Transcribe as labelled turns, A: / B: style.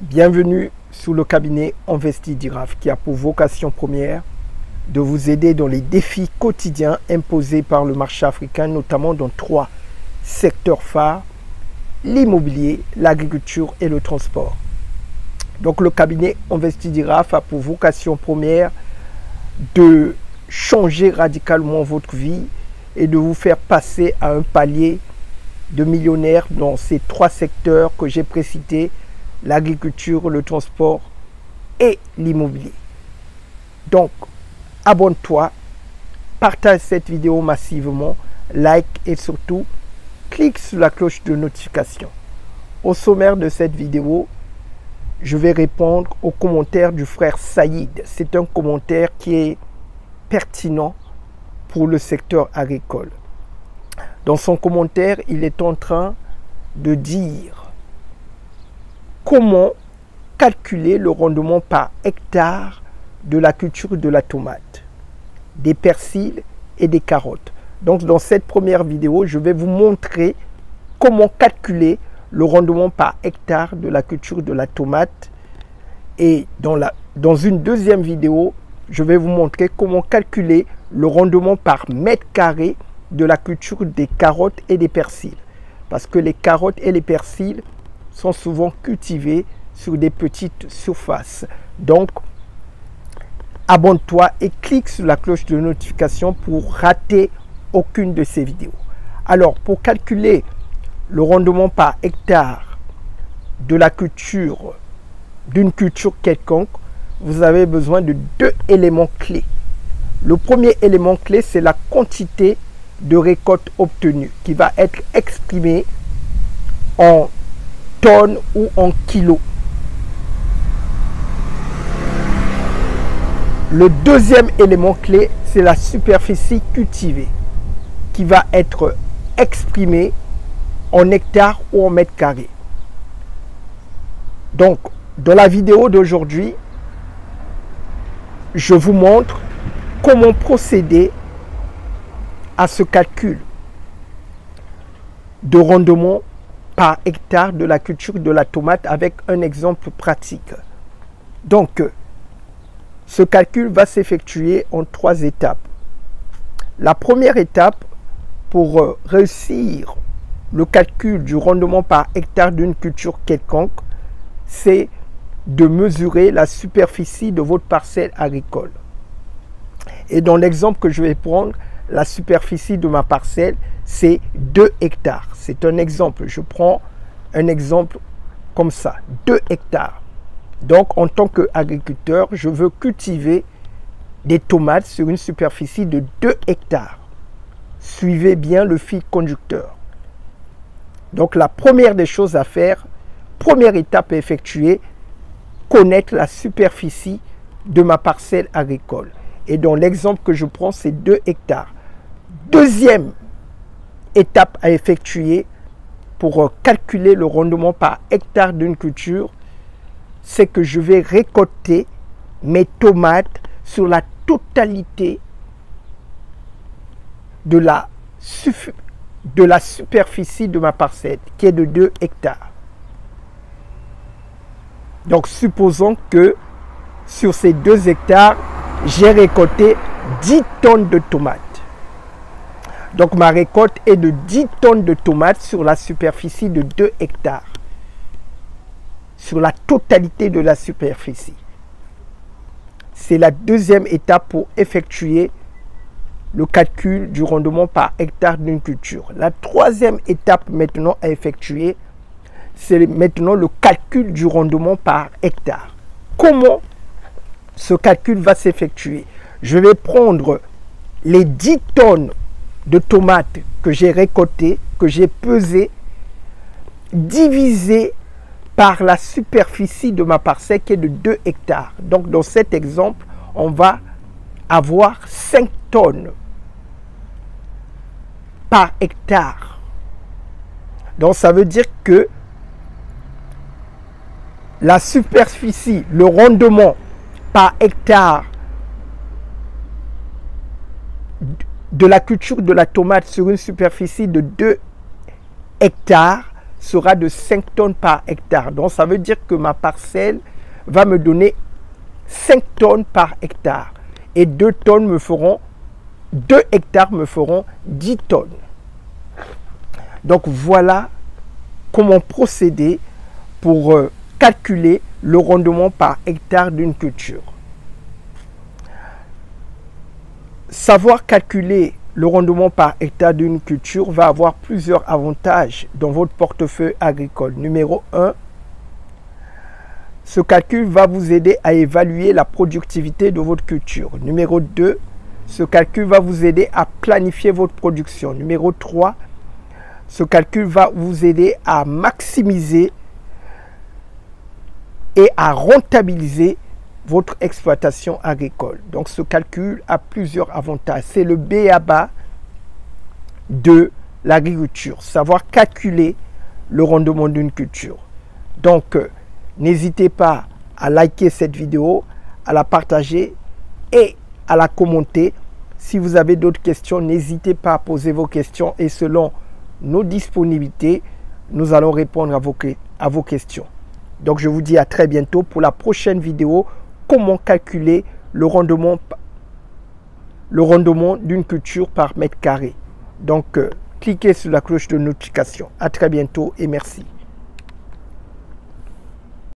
A: Bienvenue sous le cabinet Investidiraf qui a pour vocation première de vous aider dans les défis quotidiens imposés par le marché africain, notamment dans 3 secteurs phares: l'immobilier, l'agriculture et le transport. Donc le cabinet Investidiraf a pour vocation première de changer radicalement votre vie et de vous faire passer à un palier de millionnaire dans ces 3 secteurs que j'ai précités: l'agriculture, le transport et l'immobilier. Donc, abonne-toi, partage cette vidéo massivement, like et surtout, clique sur la cloche de notification. Au sommaire de cette vidéo, je vais répondre aux commentaires du frère Saïd. C'est un commentaire qui est pertinent pour le secteur agricole. Dans son commentaire, il est en train de dire comment calculer le rendement par hectare de la culture de la tomate, des persils et des carottes. Donc dans cette première vidéo, je vais vous montrer comment calculer le rendement par hectare de la culture de la tomate. Et dans une deuxième vidéo, je vais vous montrer comment calculer le rendement par mètre carré de la culture des carottes et des persils. Parce que les carottes et les persils sont souvent cultivés sur des petites surfaces. Donc, abonne-toi et clique sur la cloche de notification pour rater aucune de ces vidéos. Alors, pour calculer le rendement par hectare de la culture, d'une culture quelconque, vous avez besoin de 2 éléments clés. Le premier élément clé, c'est la quantité de récolte obtenue qui va être exprimée en tonnes ou en kilos. Le deuxième élément clé, c'est la superficie cultivée qui va être exprimée en hectares ou en mètres carrés. Donc, dans la vidéo d'aujourd'hui, je vous montre comment procéder à ce calcul de rendement par hectare de la culture de la tomate avec un exemple pratique. Donc, ce calcul va s'effectuer en 3 étapes. La première étape, pour réussir le calcul du rendement par hectare d'une culture quelconque, c'est de mesurer la superficie de votre parcelle agricole. Et dans l'exemple que je vais prendre, la superficie de ma parcelle, c'est 2 hectares. C'est un exemple. Je prends un exemple comme ça, 2 hectares. Donc, en tant qu'agriculteur, je veux cultiver des tomates sur une superficie de 2 hectares. Suivez bien le fil conducteur. Donc, la première des choses à faire, première étape à effectuer, connaître la superficie de ma parcelle agricole. Et dans l'exemple que je prends, c'est 2 hectares. Deuxième étape à effectuer pour calculer le rendement par hectare d'une culture, c'est que je vais récolter mes tomates sur la totalité de la superficie de ma parcelle, qui est de 2 hectares. Donc, supposons que sur ces 2 hectares, j'ai récolté 10 tonnes de tomates. Donc, ma récolte est de 10 tonnes de tomates sur la superficie de 2 hectares. Sur la totalité de la superficie. C'est la deuxième étape pour effectuer le calcul du rendement par hectare d'une culture. La troisième étape maintenant à effectuer, c'est maintenant le calcul du rendement par hectare. Comment ce calcul va s'effectuer? Je vais prendre les 10 tonnes de tomates que j'ai récoltées, que j'ai pesées, divisées par la superficie de ma parcelle qui est de 2 hectares. Donc, dans cet exemple, on va avoir 5 tonnes par hectare. Donc, ça veut dire que la superficie, le rendement par hectare de la culture de la tomate sur une superficie de 2 hectares sera de 5 tonnes par hectare. Donc, ça veut dire que ma parcelle va me donner 5 tonnes par hectare. Et 2 tonnes me feront, 2 hectares me feront 10 tonnes. Donc, voilà comment procéder pour calculer le rendement par hectare d'une culture. Savoir calculer le rendement par hectare d'une culture va avoir plusieurs avantages dans votre portefeuille agricole. Numéro 1, ce calcul va vous aider à évaluer la productivité de votre culture. Numéro 2, ce calcul va vous aider à planifier votre production. Numéro 3, ce calcul va vous aider à maximiser et à rentabiliser votre exploitation agricole. Donc ce calcul a plusieurs avantages. C'est le b.a.-ba de l'agriculture. Savoir calculer le rendement d'une culture. Donc n'hésitez pas à liker cette vidéo, à la partager et à la commenter. Si vous avez d'autres questions, n'hésitez pas à poser vos questions et selon nos disponibilités, nous allons répondre à vos questions. Donc je vous dis à très bientôt pour la prochaine vidéo. Comment calculer le rendement d'une culture par mètre carré. Donc, cliquez sur la cloche de notification. À très bientôt et merci.